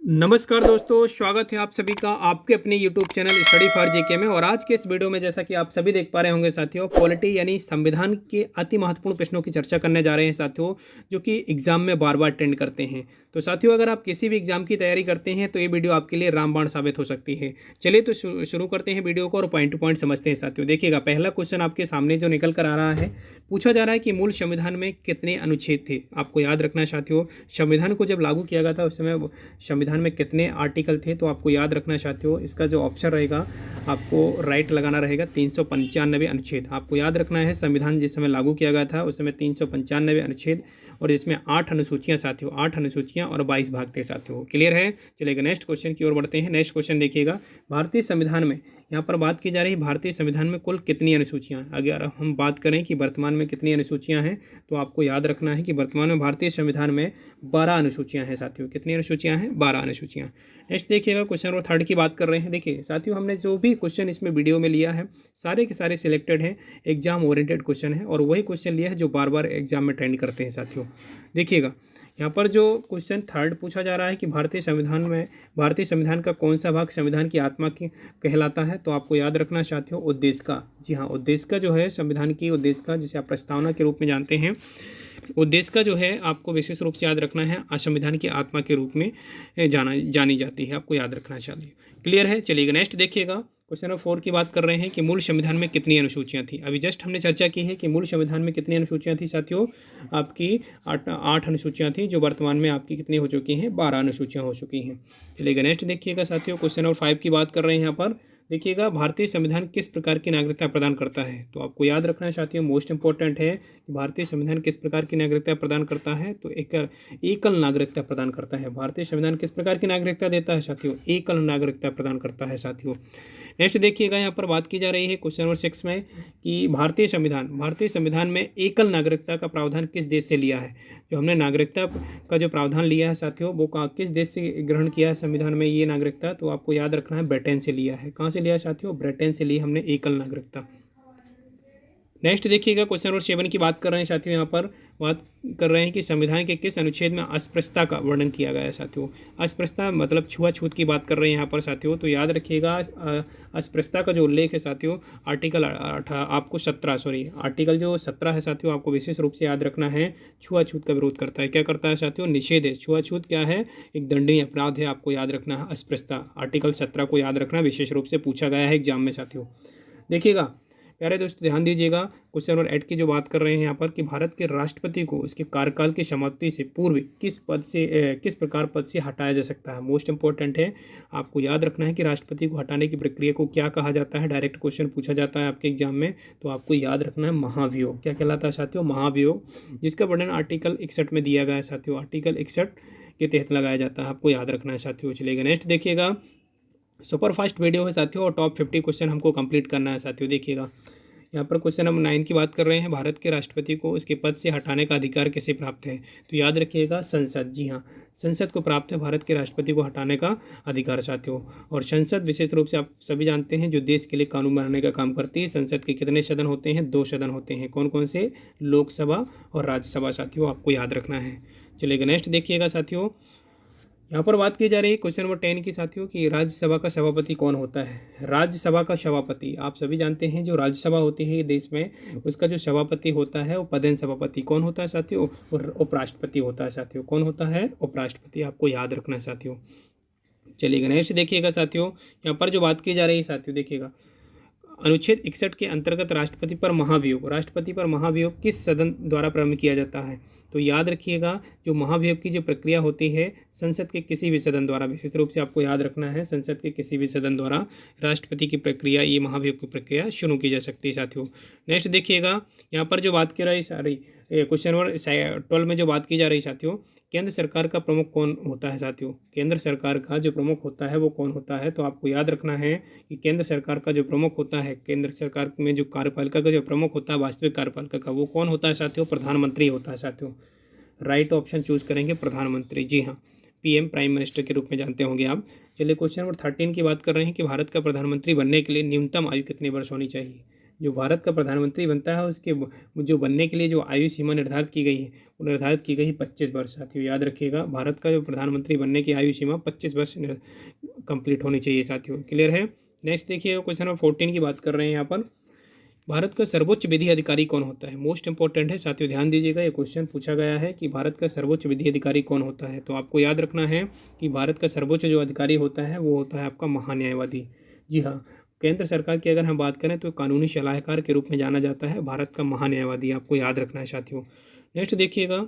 नमस्कार दोस्तों, स्वागत है आप सभी का आपके अपने YouTube channel study for GK में। और आज के इस वीडियो में जैसा कि आप सभी देख पा रहे होंगे साथियों, पॉलिटी यानी संविधान के अति महत्वपूर्ण प्रश्नों की चर्चा करने जा रहे हैं साथियों, जो कि एग्जाम में बार बार अटेंड करते हैं। तो साथियों, अगर आप किसी भी एग्जाम की तैयारी करते हैं तो ये वीडियो आपके लिए रामबाण साबित हो सकती है। चलिए तो शुरू करते हैं वीडियो को और पॉइंट टू पॉइंट समझते हैं साथियों। देखिएगा, पहला क्वेश्चन आपके सामने जो निकल कर आ रहा है, पूछा जा रहा है कि मूल संविधान में कितने अनुच्छेद थे। आपको याद रखना है साथियों, संविधान को जब लागू किया गया था उस समय संविधान में कितने आर्टिकल थे। तो आपको याद रखना है साथियों, इसका जो ऑप्शन रहेगा आपको राइट लगाना रहेगा 395 अनुच्छेद। आपको याद रखना है, संविधान जिस समय लागू किया गया था उस समय 395 अनुच्छेद और इसमें 8 अनुसूचियां साथियों, 8 अनुसूचियां और 22 भाग थे साथियों। क्लियर है? चलिएगा नेक्स्ट क्वेश्चन की ओर बढ़ते हैं। नेक्स्ट क्वेश्चन देखिएगा, भारतीय संविधान में यहाँ पर बात की जा रही है भारतीय संविधान में कुल कितनी अनुसूचियां। अगर हम बात करें कि वर्तमान में कितनी अनुसूचियां हैं, तो आपको याद रखना है कि वर्तमान में भारतीय संविधान में 12 अनुसूचियां हैं साथियों। कितनी अनुसूचियां हैं? 12 अनुसूचियां। नेक्स्ट देखिएगा, क्वेश्चन नंबर 3 की बात कर रहे हैं। देखिए साथियों, हमने जो भी क्वेश्चन इसमें वीडियो में लिया है सारे के सारे सिलेक्टेड हैं, एग्जाम ओरिएंटेड क्वेश्चन है और वही क्वेश्चन लिया है जो बार बार एग्जाम में ट्रेंड करते हैं साथियों। देखिएगा, यहाँ पर जो क्वेश्चन 3 पूछा जा रहा है कि भारतीय संविधान का कौन सा भाग संविधान की आत्मा की कहलाता है। तो आपको याद रखना साथियों, उद्देश्य का। जी हाँ, उद्देश्य का जो है संविधान की उद्देश्य का, जिसे आप प्रस्तावना के रूप में जानते हैं, उद्देश्य का जो है आपको विशेष रूप से याद रखना है, संविधान की आत्मा के रूप में जानी जाती है। आपको याद रखना चाहिए। क्लियर है? चलिएगा नेक्स्ट देखिएगा, क्वेश्चन नंबर 4 की बात कर रहे हैं कि मूल संविधान में कितनी अनुसूचियां थी। अभी जस्ट हमने चर्चा की है कि मूल संविधान में कितनी अनुसूचियां थी साथियों। आपकी 8 अनुसूचियां थी, जो वर्तमान में आपकी कितनी हो चुकी हैं? 12 अनुसूचियां हो चुकी हैं। चलिएगा नेक्स्ट देखिएगा साथियों, क्वेश्चन नंबर 5 की बात कर रहे हैं। यहाँ पर देखिएगा, भारतीय संविधान किस प्रकार की नागरिकता प्रदान करता है। तो आपको याद रखना है साथियों, मोस्ट इंपॉर्टेंट है कि भारतीय संविधान किस प्रकार की नागरिकता प्रदान करता है। तो एकल नागरिकता प्रदान करता है। भारतीय संविधान किस प्रकार की नागरिकता देता है साथियों? एकल नागरिकता प्रदान करता है साथियों। नेक्स्ट देखिएगा, यहाँ पर बात की जा रही है क्वेश्चन नंबर 6 में कि भारतीय संविधान में एकल नागरिकता का प्रावधान किस देश से लिया है। जो हमने नागरिकता का जो प्रावधान लिया है साथियों, वो किस देश से ग्रहण किया है संविधान में ये नागरिकता। तो आपको याद रखना है, ब्रिटेन से लिया है। कहाँ से लिया है साथियों? ब्रिटेन से ली हमने एकल नागरिकता। नेक्स्ट देखिएगा, क्वेश्चन नंबर 7 की बात कर रहे हैं साथियों। यहाँ पर बात कर रहे हैं कि संविधान के किस अनुच्छेद में अस्पृश्यता का वर्णन किया गया है साथियों। अस्पृश्यता मतलब छुआछूत की बात कर रहे हैं यहाँ पर साथियों। तो याद रखिएगा, अस्पृश्यता का जो उल्लेख है साथियों, आर्टिकल जो 17 है साथियों, आपको विशेष रूप से याद रखना है, छुआछूत का विरोध करता है। क्या करता है साथियों? निषेध है। छुआछूत क्या है? एक दंडनीय अपराध है। आपको याद रखना है अस्पृश्यता। आर्टिकल 17 को याद रखना, विशेष रूप से पूछा गया है एग्जाम में साथियों। देखिएगा प्यारे दोस्तों, ध्यान दीजिएगा, क्वेश्चन नंबर 8 की जो बात कर रहे हैं यहाँ पर कि भारत के राष्ट्रपति को इसके कार्यकाल की समाप्ति से पूर्व किस प्रकार पद से हटाया जा सकता है। मोस्ट इंपॉर्टेंट है, आपको याद रखना है कि राष्ट्रपति को हटाने की प्रक्रिया को क्या कहा जाता है। डायरेक्ट क्वेश्चन पूछा जाता है आपके एग्जाम में। तो आपको याद रखना है महाभियोग। क्या कहलाता है साथियों? महाभियोग, जिसका वर्णन आर्टिकल 61 में दिया गया है साथियों। आर्टिकल 61 के तहत लगाया जाता है। आपको याद रखना है साथियों। चलिएगा नेक्स्ट देखिएगा, सुपर फास्ट वीडियो है साथियों और टॉप 50 क्वेश्चन हमको कंप्लीट करना है साथियों। देखिएगा, यहाँ पर क्वेश्चन नंबर 9 की बात कर रहे हैं, भारत के राष्ट्रपति को उसके पद से हटाने का अधिकार कैसे प्राप्त है। तो याद रखिएगा, संसद। जी हाँ, संसद को प्राप्त है भारत के राष्ट्रपति को हटाने का अधिकार साथियों। और संसद विशेष रूप से आप सभी जानते हैं जो देश के लिए कानून बनाने का काम करती है। संसद के कितने सदन होते हैं? 2 सदन होते हैं। कौन कौन से? लोकसभा और राज्यसभा साथियों। आपको याद रखना है। चलिएगा नेक्स्ट देखिएगा साथियों, यहाँ पर बात की जा रही है क्वेश्चन नंबर 10 की साथियों कि राज्यसभा का सभापति कौन होता है। राज्यसभा का सभापति आप सभी जानते हैं, जो राज्यसभा होती है देश में, उसका जो सभापति होता है वो पदेन सभापति कौन होता है साथियों? और उपराष्ट्रपति होता है साथियों। कौन होता है? उपराष्ट्रपति। आपको याद रखना है साथियों। चलिएगा नेक्स्ट देखिएगा साथियों, यहाँ पर जो बात की जा रही है साथियों, देखिएगा अनुच्छेद 61 के अंतर्गत राष्ट्रपति पर महाभियोग किस सदन द्वारा प्रारंभ किया जाता है। तो याद रखिएगा, जो महाभियोग की जो प्रक्रिया होती है संसद के किसी भी सदन द्वारा, विशेष रूप से आपको याद रखना है, संसद के किसी भी सदन द्वारा राष्ट्रपति की प्रक्रिया, ये महाभियोग की प्रक्रिया शुरू की जा सकती है साथियों। नेक्स्ट देखिएगा, यहाँ पर जो बात की रही क्वेश्चन नंबर 12 में जो बात की जा रही साथियों, केंद्र सरकार का प्रमुख कौन होता है साथियों। केंद्र सरकार का जो प्रमुख होता है वो कौन होता है। तो आपको याद रखना है कि केंद्र सरकार का जो प्रमुख होता है, केंद्र सरकार में जो कार्यपालिका का जो प्रमुख होता है, वास्तविक कार्यपालिका का, वो कौन होता है साथियों? प्रधानमंत्री होता है साथियों। राइट ऑप्शन चूज करेंगे, प्रधानमंत्री। जी हाँ, PM प्राइम मिनिस्टर के रूप में जानते होंगे आप। चलिए क्वेश्चन नंबर 13 की बात कर रहे हैं कि भारत का प्रधानमंत्री बनने के लिए न्यूनतम आयु कितने वर्ष होनी चाहिए। जो भारत का प्रधानमंत्री बनता है उसके जो बनने के लिए जो आयु सीमा निर्धारित की गई है वो निर्धारित की गई 25 वर्ष। साथियों याद रखिएगा, भारत का जो प्रधानमंत्री बनने की आयु सीमा 25 वर्ष कंप्लीट होनी चाहिए साथियों। क्लियर है। नेक्स्ट देखिएगा, क्वेश्चन नंबर 14 की बात कर रहे हैं यहाँ पर। भारत का सर्वोच्च विधि अधिकारी कौन होता है? मोस्ट इंपॉर्टेंट है साथियों, ध्यान दीजिएगा। ये क्वेश्चन पूछा गया है कि भारत का सर्वोच्च विधि अधिकारी कौन होता है। तो आपको याद रखना है कि भारत का सर्वोच्च जो अधिकारी होता है वो होता है आपका महान्यायवादी। जी हाँ, केंद्र सरकार की अगर हम बात करें तो कानूनी सलाहकार के रूप में जाना जाता है भारत का महान्यायवादी, आपको याद रखना है साथियों। नेक्स्ट देखिएगा,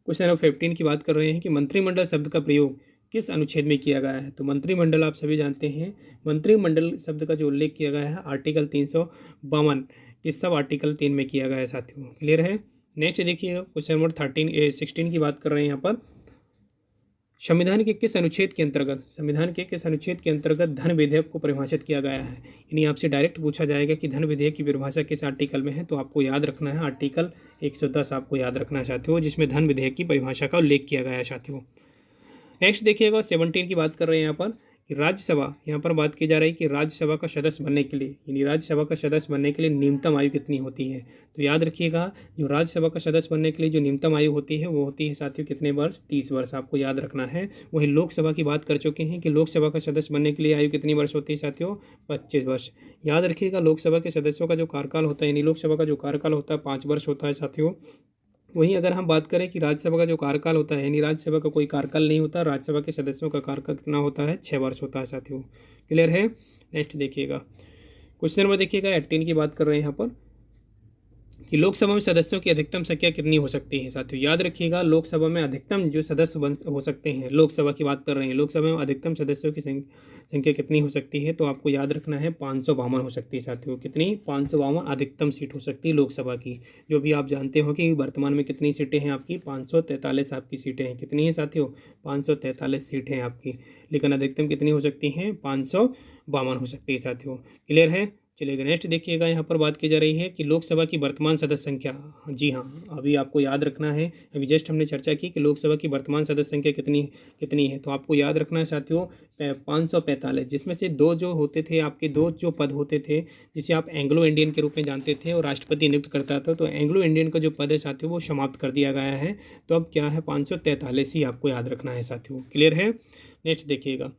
क्वेश्चन नंबर 15 की बात कर रहे हैं कि मंत्रिमंडल शब्द का प्रयोग किस अनुच्छेद में किया गया है? तो मंत्रिमंडल आप सभी जानते हैं, मंत्रिमंडल शब्द का जो उल्लेख किया गया है आर्टिकल 352 के सब आर्टिकल 3 में किया गया है साथियों। क्लियर है। नेक्स्ट देखिएगा, क्वेश्चन नंबर 16 की बात कर रहे हैं यहाँ पर। संविधान के किस अनुच्छेद के अंतर्गत धन विधेयक को परिभाषित किया गया है? यानी आपसे डायरेक्ट पूछा जाएगा कि धन विधेयक की परिभाषा किस आर्टिकल में है, तो आपको याद रखना है आर्टिकल 110 आपको याद रखना है साथियों, जिसमें धन विधेयक की परिभाषा का उल्लेख किया गया है साथियों। नेक्स्ट देखिएगा, 17 की बात कर रहे हैं यहाँ पर कि राज्यसभा, यहाँ पर बात की जा रही है कि राज्यसभा का सदस्य बनने के लिए, यानी राज्यसभा का सदस्य बनने के लिए न्यूनतम आयु कितनी होती है? तो याद रखिएगा, जो राज्यसभा का सदस्य बनने के लिए जो न्यूनतम आयु होती है वो होती है साथियों कितने वर्ष? 30 वर्ष, आपको याद रखना है। वहीं लोकसभा की बात कर चुके हैं कि लोकसभा का सदस्य बनने के लिए आयु कितनी वर्ष होती है साथियों? 25 वर्ष। याद रखिएगा, लोकसभा के सदस्यों का जो कार्यकाल होता है, यानी लोकसभा का जो कार्यकाल होता है 5 वर्ष होता है साथियों। वहीं अगर हम बात करें कि राज्यसभा का जो कार्यकाल होता है, यानी राज्यसभा का कोई कार्यकाल नहीं होता, राज्यसभा के सदस्यों का कार्यकाल कितना होता है? 6 वर्ष होता है साथियों। क्लियर है। नेक्स्ट देखिएगा, क्वेश्चन नंबर देखिएगा 18 की बात कर रहे हैं यहाँ पर कि लोकसभा में सदस्यों की अधिकतम संख्या कितनी हो सकती है साथियों। याद रखिएगा, लोकसभा में अधिकतम जो सदस्य हो सकते हैं, लोकसभा की बात कर रहे हैं, लोकसभा में अधिकतम सदस्यों की संख्या कितनी हो सकती है? तो आपको याद रखना है 552 हो सकती है साथियों। कितनी? 552 अधिकतम सीट हो सकती है लोकसभा की। जो भी आप जानते हो कि वर्तमान में कितनी सीटें हैं आपकी? 543 आपकी सीटें हैं। कितनी है साथियों? 543 सीटें हैं आपकी, लेकिन अधिकतम कितनी हो सकती हैं? 552 हो सकती है साथियों। क्लियर है। चलिए नेक्स्ट देखिएगा, यहाँ पर बात की जा रही है कि लोकसभा की वर्तमान सदस्य संख्या। जी हाँ, अभी आपको याद रखना है, अभी जस्ट हमने चर्चा की कि लोकसभा की वर्तमान सदस्य संख्या कितनी है। तो आपको याद रखना है साथियों 545, जिसमें से दो जो होते थे आपके, दो जो पद होते थे जिसे आप एंग्लो इंडियन के रूप में जानते थे और राष्ट्रपति नियुक्त करता था, तो एंग्लो इंडियन का जो पद है साथियों वो समाप्त कर दिया गया है। तो अब क्या है? 543 ही आपको याद रखना है साथियों। क्लियर है। नेक्स्ट देखिएगा,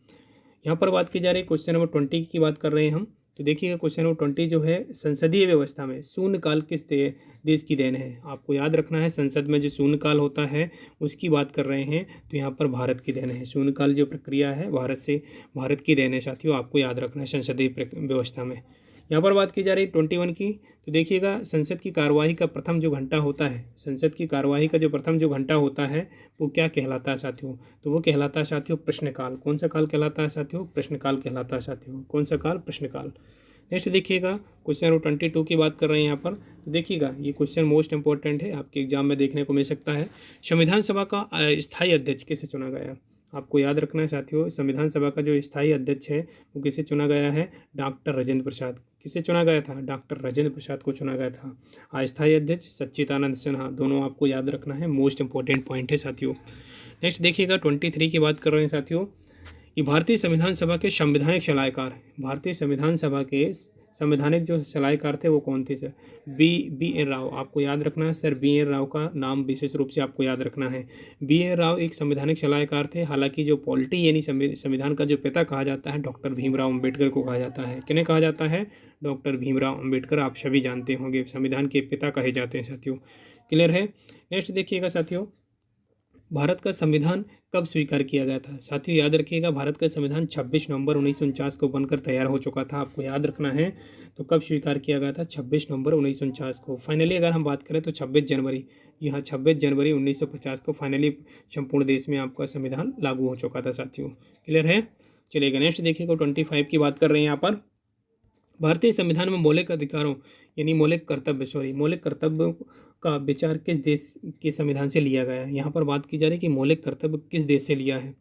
यहाँ पर बात की जा रही है क्वेश्चन नंबर 20 की बात कर रहे हैं हम। तो देखिएगा, क्वेश्चन नंबर 20 जो है, संसदीय व्यवस्था में शून्यकाल किस देश की देन है? आपको याद रखना है, संसद में जो शून्यकाल होता है उसकी बात कर रहे हैं, तो यहाँ पर भारत की देन है। शून्यकाल जो प्रक्रिया है भारत की देन है साथियों, आपको याद रखना है संसदीय व्यवस्था में। यहाँ पर बात की जा रही है 21 की। तो देखिएगा, संसद की कार्यवाही का प्रथम जो घंटा होता है, संसद की कार्यवाही का जो प्रथम जो घंटा होता है वो क्या कहलाता है साथियों? तो वो कहलाता है साथियों प्रश्नकाल। कौन सा काल कहलाता है साथियों? प्रश्नकाल कहलाता है साथियों। कौन सा काल? प्रश्नकाल। नेक्स्ट देखिएगा, क्वेश्चन नंबर 22 की बात कर रहे हैं यहाँ पर। तो देखिएगा, ये क्वेश्चन मोस्ट इंपॉर्टेंट है, आपके एग्जाम में देखने को मिल सकता है। संविधान सभा का स्थायी अध्यक्ष किसे चुना गया? आपको याद रखना है साथियों, संविधान सभा का जो स्थायी अध्यक्ष है वो किसे चुना गया है? डॉक्टर राजेंद्र प्रसाद। किसे चुना गया था? डॉक्टर राजेंद्र प्रसाद को चुना गया था। अस्थायी अध्यक्ष सच्चिदानंद सिन्हा। दोनों आपको याद रखना है, मोस्ट इंपॉर्टेंट पॉइंट है साथियों। नेक्स्ट देखिएगा, 23 की बात कर रहे हैं साथियों। ये भारतीय संविधान सभा के संवैधानिक सलाहकार, भारतीय संविधान सभा के संवैधानिक जो सलाहकार थे वो कौन थे सर? B N Rao. आपको याद रखना है सर, बी एन राव का नाम विशेष रूप से आपको याद रखना है। बी एन राव एक संवैधानिक सलाहकार थे। हालांकि जो पॉलिटी यानी संविधान का जो पिता कहा जाता है डॉक्टर भीमराव अम्बेडकर को कहा जाता है। किन्हें कहा जाता है? डॉक्टर भीमराव अम्बेडकर, आप सभी जानते होंगे, संविधान के पिता कहे जाते हैं साथियों। क्लियर है। नेक्स्ट देखिएगा साथियों, भारत का संविधान कब स्वीकार किया गया था? साथियों याद रखिएगा, भारत का संविधान 26 नवंबर 1949 को बनकर तैयार हो चुका था। आपको याद रखना है, तो कब स्वीकार किया गया था? 26 नवंबर 1949 को। फाइनली अगर हम बात करें तो 26 जनवरी, यहाँ 26 जनवरी 1950 को फाइनली संपूर्ण देश में आपका संविधान लागू हो चुका था साथियों। क्लियर है। चलिएगा नेक्स्ट देखिएगा, 25 की बात कर रहे हैं यहाँ पर। भारतीय संविधान में मौलिक अधिकारों यानी मौलिक कर्तव्य का विचार किस देश के संविधान से लिया गया है? यहाँ पर बात की जा रही है कि मौलिक कर्तव्य किस देश से लिया है।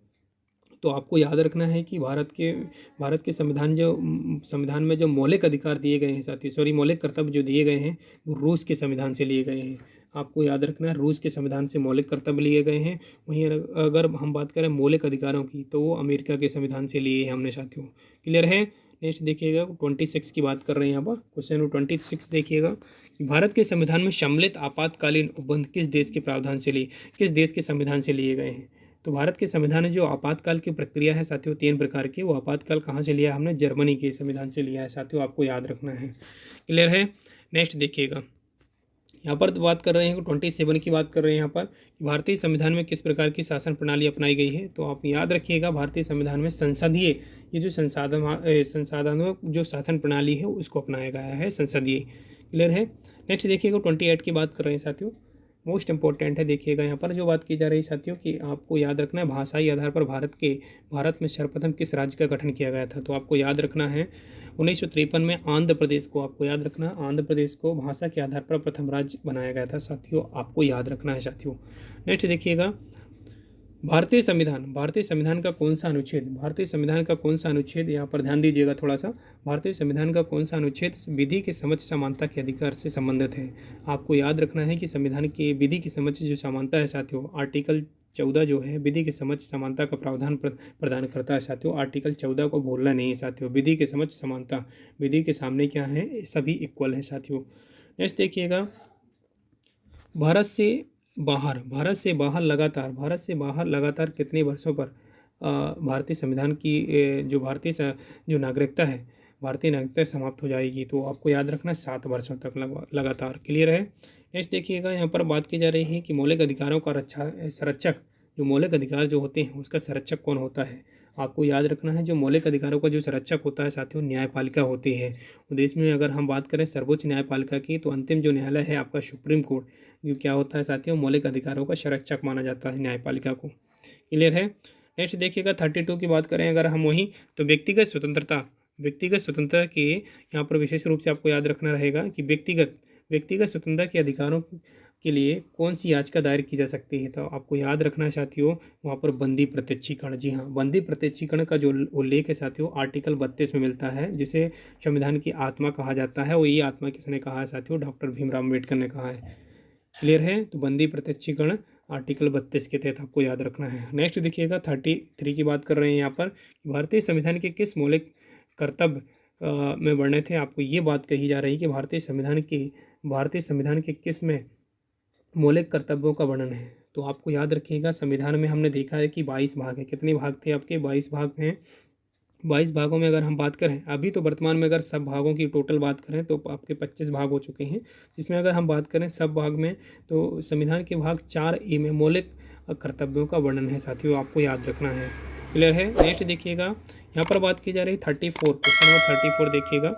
तो आपको याद रखना है कि भारत के संविधान में जो मौलिक अधिकार दिए गए हैं साथियों, मौलिक कर्तव्य जो दिए गए हैं वो रूस के संविधान से लिए गए हैं। आपको याद रखना है, रूस के संविधान से मौलिक कर्तव्य लिए गए हैं। वहीं अगर हम बात करें मौलिक अधिकारों की, तो वो अमेरिका के संविधान से लिए हैं हमने साथियों। क्लियर है। नेक्स्ट देखिएगा 26 की बात कर रहे हैं यहाँ पर। क्वेश्चन नंबर 26 देखिएगा कि भारत के संविधान में सम्मिलित आपातकालीन उपबंध किस देश के प्रावधान से किस देश के संविधान से लिए गए हैं। तो भारत के संविधान में जो आपातकाल की प्रक्रिया है साथियों 3 प्रकार की, वो आपातकाल कहाँ से लिया है हमने, जर्मनी के संविधान से लिया है साथियों, आपको याद रखना है। क्लियर है। नेक्स्ट देखिएगा यहाँ पर बात कर रहे हैं 27 की बात कर रहे हैं यहाँ पर, भारतीय संविधान में किस प्रकार की शासन प्रणाली अपनाई गई है। तो आप याद रखिएगा भारतीय संविधान में संसदीय ये जो संसाधनों जो शासन प्रणाली है उसको अपनाया गया है, संसदीय। क्लियर है। नेक्स्ट देखिएगा 28 की बात कर रहे हैं साथियों, मोस्ट इंपॉर्टेंट है। देखिएगा यहाँ पर जो बात की जा रही है साथियों कि आपको याद रखना है भाषाई आधार पर भारत में सर्वप्रथम किस राज्य का गठन किया गया था। तो आपको याद रखना है 1953 में आंध्र प्रदेश को, आपको याद रखना है आंध्र प्रदेश को भाषा के आधार पर प्रथम राज्य बनाया गया था साथियों, आपको याद रखना है साथियों। नेक्स्ट देखिएगा भारतीय संविधान का कौन सा अनुच्छेद, यहाँ पर ध्यान दीजिएगा थोड़ा सा। भारतीय संविधान का कौन सा अनुच्छेद विधि के समक्ष समानता के अधिकार से संबंधित है। आपको याद रखना है कि संविधान की विधि के समक्ष जो समानता है साथियों, आर्टिकल 14 जो है विधि के समक्ष समानता का प्रावधान प्रदान करता है साथियों। आर्टिकल 14 को भूलना नहीं है साथियों। विधि के समक्ष समानता, विधि के सामने क्या है, सभी इक्वल है साथियों। नेक्स्ट देखिएगा भारत से बाहर लगातार कितने वर्षों पर भारतीय संविधान की जो नागरिकता है, भारतीय नागरिकता समाप्त हो जाएगी। तो आपको याद रखना 7 वर्षों तक लगातार। क्लियर है। नेक्स्ट देखिएगा यहाँ पर बात की जा रही है कि मौलिक अधिकारों का संरक्षक, जो मौलिक अधिकार जो होते हैं उसका संरक्षक कौन होता है। आपको याद रखना है जो मौलिक अधिकारों का जो संरक्षक होता है साथियों न्यायपालिका होती है। देश में अगर हम बात करें सर्वोच्च न्यायपालिका की, तो अंतिम जो न्यायालय है आपका सुप्रीम कोर्ट, जो क्या होता है साथियों मौलिक अधिकारों का संरक्षक माना जाता है न्यायपालिका को। क्लियर है। नेक्स्ट देखिएगा 32 की बात करें अगर हम वहीं, तो व्यक्तिगत स्वतंत्रता के यहाँ पर विशेष रूप से आपको याद रखना रहेगा कि व्यक्तिगत स्वतंत्रता के अधिकारों के लिए कौन सी याचिका दायर की जा सकती है। तो आपको याद रखना है साथियों वहाँ पर बंदी प्रत्यक्षीकरण, जी हाँ बंदी प्रत्यक्षीकरण का जो उल्लेख है साथियों आर्टिकल 32 में मिलता है, जिसे संविधान की आत्मा कहा जाता है। वो ये आत्मा किसने कहा है साथियों, डॉक्टर भीमराव अम्बेडकर ने कहा है। क्लियर है। तो बंदी प्रत्यक्षीकरण आर्टिकल 32 के तहत आपको याद रखना है। नेक्स्ट देखिएगा 33 की बात कर रहे हैं यहाँ पर, भारतीय संविधान के किस मौलिक कर्तव्य में वर्णित थे। आपको ये बात कही जा रही है कि भारतीय संविधान के किस में मौलिक कर्तव्यों का वर्णन है। तो आपको याद रखिएगा संविधान में हमने देखा है कि 22 भाग है। कितने भाग थे आपके, 22 भाग हैं। 22 भागों में अगर हम बात करें अभी, तो वर्तमान में अगर सब भागों की टोटल बात करें तो आपके 25 भाग हो चुके हैं, जिसमें अगर हम बात करें सब भाग में तो संविधान के भाग 4A में मौलिक कर्तव्यों का वर्णन है साथियों, आपको याद रखना है। क्लियर है। नेक्स्ट देखिएगा यहाँ पर बात की जा रही 34, क्वेश्चन नंबर 34 देखिएगा,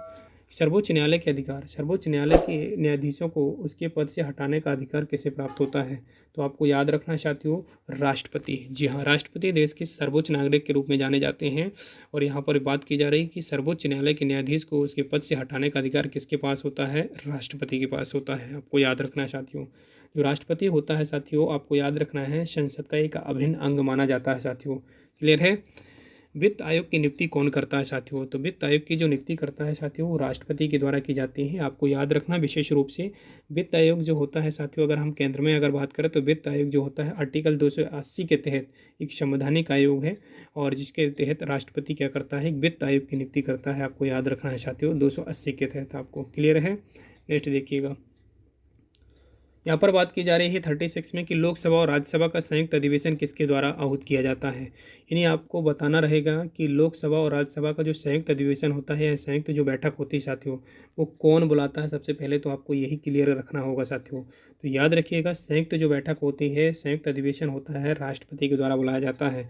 सर्वोच्च न्यायालय के अधिकार, सर्वोच्च न्यायालय के न्यायाधीशों को उसके पद से हटाने का अधिकार कैसे प्राप्त होता है। तो आपको याद रखना है साथियों राष्ट्रपति, जी हाँ राष्ट्रपति देश के सर्वोच्च नागरिक के रूप में जाने जाते हैं। और यहाँ पर बात की जा रही है कि सर्वोच्च न्यायालय के न्यायाधीश को उसके पद से हटाने का अधिकार किसके पास होता है, राष्ट्रपति के पास होता है। आपको याद रखना है साथियों, जो राष्ट्रपति होता है साथियों आपको याद रखना है संसद का एक अभिन्न अंग माना जाता है साथियों। क्लियर है। वित्त आयोग की नियुक्ति कौन करता है साथियों, तो वित्त आयोग की जो नियुक्ति करता है साथियों वो राष्ट्रपति के द्वारा की जाती है। आपको याद रखना विशेष रूप से वित्त आयोग जो होता है साथियों, अगर हम केंद्र में अगर बात करें तो वित्त आयोग जो होता है आर्टिकल 280 के तहत एक संवैधानिक आयोग है, और जिसके तहत राष्ट्रपति क्या करता है, एक वित्त आयोग की नियुक्ति करता है। आपको याद रखना है साथियों 280 के तहत आपको। क्लियर है। नेक्स्ट देखिएगा यहाँ पर बात की जा रही है 36 में कि लोकसभा और राज्यसभा का संयुक्त अधिवेशन किसके द्वारा आहूत किया जाता है। यानी आपको बताना रहेगा कि लोकसभा और राज्यसभा का जो संयुक्त अधिवेशन होता है या संयुक्त जो बैठक होती है साथियों वो कौन बुलाता है। सबसे पहले तो आपको यही क्लियर रखना होगा साथियों। तो याद रखिएगा संयुक्त जो बैठक होती है, संयुक्त अधिवेशन होता है, राष्ट्रपति के द्वारा बुलाया जाता है।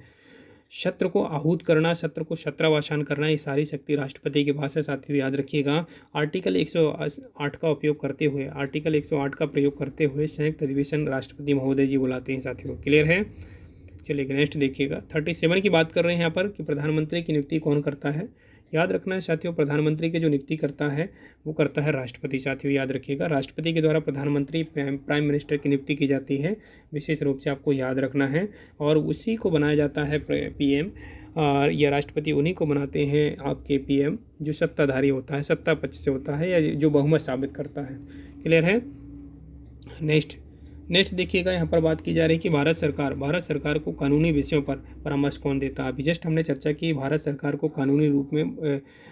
सत्र को आहूत करना, सत्र को छत्रावसान करना, ये सारी शक्ति राष्ट्रपति के पास है साथियों। याद रखिएगा आर्टिकल 108 का उपयोग करते हुए, आर्टिकल 108 का प्रयोग करते हुए संयुक्त अधिवेशन राष्ट्रपति महोदय जी बुलाते हैं साथियों। क्लियर है। चलिए नेक्स्ट देखिएगा 37 की बात कर रहे हैं यहाँ पर कि प्रधानमंत्री की नियुक्ति कौन करता है। याद रखना है साथियों प्रधानमंत्री की जो नियुक्ति करता है वो करता है राष्ट्रपति साथियों। याद रखिएगा राष्ट्रपति के द्वारा प्रधानमंत्री प्राइम मिनिस्टर की नियुक्ति की जाती है, विशेष रूप से आपको याद रखना है। और उसी को बनाया जाता है PM, और यह राष्ट्रपति उन्हीं को बनाते हैं आपके PM जो सत्ताधारी होता है, सत्ता पक्ष से होता है या जो बहुमत साबित करता है। क्लियर है। नेक्स्ट नेक्स्ट देखिएगा, यहाँ पर बात की जा रही है कि भारत सरकार को कानूनी विषयों पर परामर्श कौन देता है। अभी जस्ट हमने चर्चा की भारत सरकार को कानूनी रूप में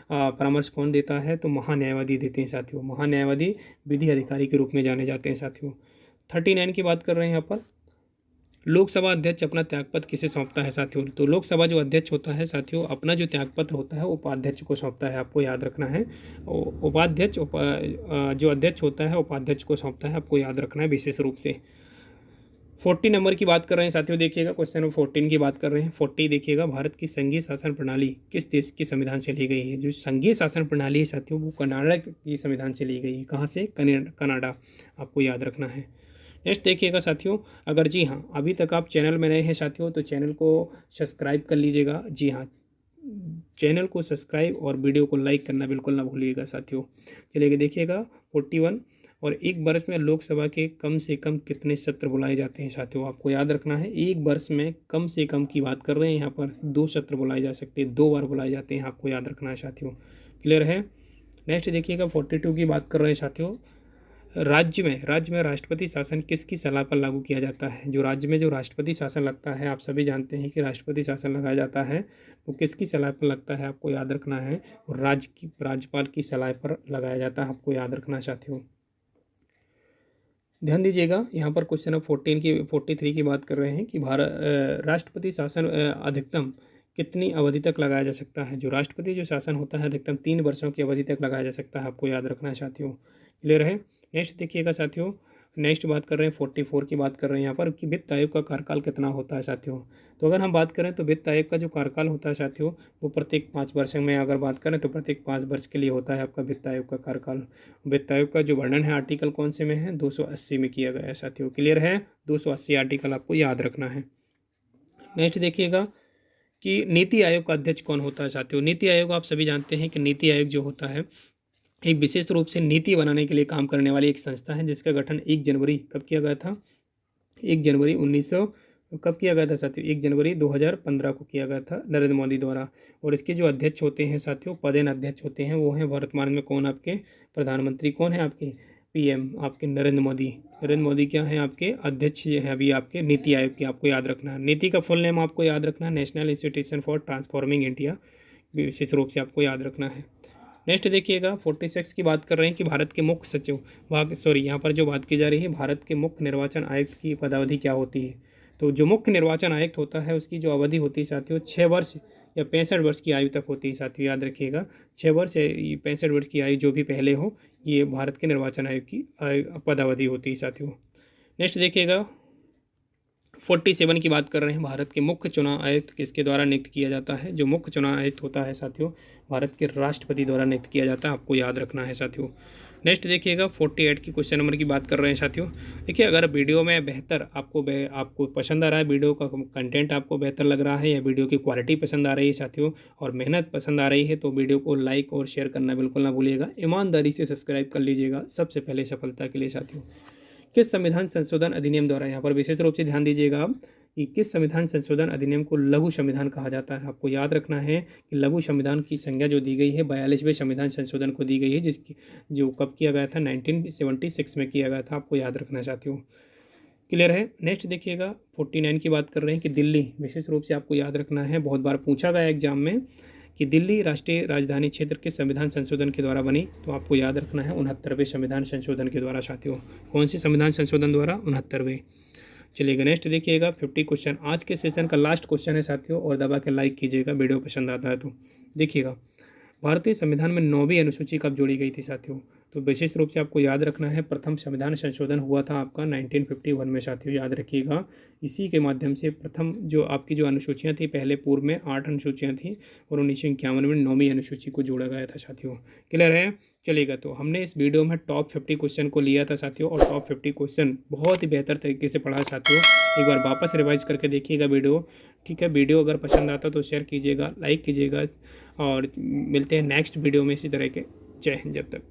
परामर्श कौन देता है, तो महान्यायवादी देते हैं साथियों। महान्यायवादी विधि अधिकारी के रूप में जाने जाते हैं साथियों। 39 की बात कर रहे हैं यहाँ पर, लोकसभा अध्यक्ष अपना त्यागपत्र किसे सौंपता है साथियों। तो लोकसभा जो अध्यक्ष होता है साथियों, अपना जो त्यागपत्र होता है उपाध्यक्ष को सौंपता है, आपको याद रखना है। उपाध्यक्ष जो अध्यक्ष होता है उपाध्यक्ष को सौंपता है, आपको याद रखना है विशेष रूप से। 40 नंबर की बात कर रहे हैं साथियों, देखिएगा क्वेश्चन नंबर 14 की बात कर रहे हैं। 40 देखिएगा, भारत की संघीय शासन प्रणाली किस देश के संविधान से ली गई है। जो संघीय शासन प्रणाली है साथियों, वो कनाडा की संविधान से ली गई है। कहाँ से? कनाडा, आपको याद रखना है। नेक्स्ट देखिएगा साथियों, अगर जी हाँ अभी तक आप चैनल में नए हैं साथियों, तो चैनल को सब्सक्राइब कर लीजिएगा। जी हाँ, चैनल को सब्सक्राइब और वीडियो को लाइक करना बिल्कुल ना भूलिएगा साथियों। चलिए देखिएगा 41, और एक वर्ष में लोकसभा के कम से कम कितने सत्र बुलाए जाते हैं साथियों, आपको याद रखना है। एक वर्ष में कम से कम की बात कर रहे हैं यहाँ पर, 2 सत्र बुलाए जा सकते हैं, 2 बार बुलाए जाते हैं, आपको याद रखना है साथियों। क्लियर है। नेक्स्ट देखिएगा 42 की बात कर रहे हैं साथियों, राज्य में राष्ट्रपति शासन किसकी सलाह पर लागू किया जाता है। जो राज्य में जो राष्ट्रपति शासन लगता है, आप सभी जानते हैं कि राष्ट्रपति शासन लगाया जाता है, वो किसकी सलाह पर लगता है, आपको याद रखना है। और राज्यपाल की सलाह पर लगाया जाता है, आपको याद रखना है साथियों। ध्यान दीजिएगा, यहाँ पर क्वेश्चन नंबर 43 की बात कर रहे हैं कि राष्ट्रपति शासन अधिकतम कितनी अवधि तक लगाया जा सकता है। जो राष्ट्रपति जो शासन होता है अधिकतम 3 वर्षों की अवधि तक लगाया जा सकता है, आपको याद रखना है साथियों। क्लियर है। नेक्स्ट देखिएगा साथियों, नेक्स्ट बात कर रहे हैं 44 की बात कर रहे हैं यहाँ पर कि वित्त आयोग का कार्यकाल कितना होता है साथियों। तो अगर हम बात करें तो वित्त आयोग का जो कार्यकाल होता है साथियों, वो प्रत्येक 5 वर्ष में अगर बात करें तो प्रत्येक 5 वर्ष के लिए होता है आपका वित्त आयोग का कार्यकाल। वित्त आयोग का जो वर्णन है आर्टिकल कौन से में है, 280 में किया गया है साथियों। क्लियर है, 280 आर्टिकल आपको याद रखना है। नेक्स्ट देखिएगा कि नीति आयोग का अध्यक्ष कौन होता है साथियों। नीति आयोग आप सभी जानते हैं कि नीति आयोग जो होता है एक विशेष रूप से नीति बनाने के लिए काम करने वाली एक संस्था है, जिसका गठन 1 जनवरी कब किया गया था, 1 जनवरी 1900 कब किया गया था साथियों, 1 जनवरी 2015 को किया गया था नरेंद्र मोदी द्वारा। और इसके जो अध्यक्ष होते हैं साथियों, पदेन अध्यक्ष होते हैं, वो हैं वर्तमान में कौन, आपके प्रधानमंत्री कौन है, आपके पीएम आपके नरेंद्र मोदी। नरेंद्र मोदी क्या है, आपके अध्यक्ष हैं अभी आपके नीति आयोग के, आपको याद रखना है। नीति का फुल नेम आपको याद रखना है, national institution for transforming India, विशेष रूप से आपको याद रखना है। नेक्स्ट देखिएगा 46 की बात कर रहे हैं कि भारत के मुख्य सचिव यहाँ पर जो बात की जा रही है, भारत के मुख्य निर्वाचन आयुक्त की पदावधि क्या होती है। तो जो मुख्य निर्वाचन आयुक्त होता है उसकी जो अवधि होती है साथियों, 6 वर्ष या 65 वर्ष की आयु तक होती है साथियों, याद रखिएगा। 6 वर्ष या 65 वर्ष की आयु जो भी पहले हो, ये भारत के निर्वाचन आयोग की पदावधि होती है साथियों। नेक्स्ट देखिएगा 47 की बात कर रहे हैं, भारत के मुख्य चुनाव आयुक्त किसके द्वारा नियुक्त किया जाता है। जो मुख्य चुनाव आयुक्त होता है साथियों, भारत के राष्ट्रपति द्वारा नियुक्त किया जाता है, आपको याद रखना है साथियों। नेक्स्ट देखिएगा 48 की क्वेश्चन नंबर की बात कर रहे हैं साथियों। देखिए, अगर वीडियो में बेहतर आपको पसंद आ रहा है, वीडियो का कंटेंट आपको बेहतर लग रहा है, या वीडियो की क्वालिटी पसंद आ रही है साथियों, और मेहनत पसंद आ रही है, तो वीडियो को लाइक और शेयर करना बिल्कुल ना भूलिएगा। ईमानदारी से सब्सक्राइब कर लीजिएगा सबसे पहले सफलता के लिए साथियों। किस संविधान संशोधन अधिनियम द्वारा, यहाँ पर विशेष रूप से ध्यान दीजिएगा आप कि किस संविधान संशोधन अधिनियम को लघु संविधान कहा जाता है। आपको याद रखना है कि लघु संविधान की संज्ञा जो दी गई है 42वें संविधान संशोधन को दी गई है, जिसकी जो कब किया गया था, 1976 में किया गया था, आपको याद रखना साथियों। क्लियर है। नेक्स्ट देखिएगा 49 की बात कर रहे हैं कि दिल्ली, विशेष रूप से आपको याद रखना है, बहुत बार पूछा गया एग्जाम में कि दिल्ली राष्ट्रीय राजधानी क्षेत्र के संविधान संशोधन के द्वारा बनी, तो आपको याद रखना है 69वें संविधान संशोधन के द्वारा साथियों। कौन सी संविधान संशोधन द्वारा, 69वें। चलिएगा नेक्स्ट देखिएगा 50 क्वेश्चन, आज के सेशन का लास्ट क्वेश्चन है साथियों, और दबा के लाइक कीजिएगा वीडियो पसंद आता है तो। देखिएगा, भारतीय संविधान में 9वीं अनुसूची कब जोड़ी गई थी साथियों। तो विशेष रूप से आपको याद रखना है, प्रथम संविधान संशोधन हुआ था आपका 1951 में साथियों, याद रखिएगा। इसी के माध्यम से प्रथम जो आपकी जो अनुसूचियाँ थी, पहले पूर्व में 8 अनुसूचियाँ थी, और 1951 में 9वीं अनुसूची को जोड़ा गया था साथियों। क्लियर है। चलेगा, तो हमने इस वीडियो में टॉप 50 क्वेश्चन को लिया था साथियों, और टॉप 50 क्वेश्चन बहुत ही बेहतर तरीके से पढ़ा है साथियों। एक बार वापस रिवाइज करके देखिएगा वीडियो, ठीक है। वीडियो अगर पसंद आता तो शेयर कीजिएगा, लाइक कीजिएगा, और मिलते हैं नेक्स्ट वीडियो में इसी तरह के। जय हिंद। जब तक।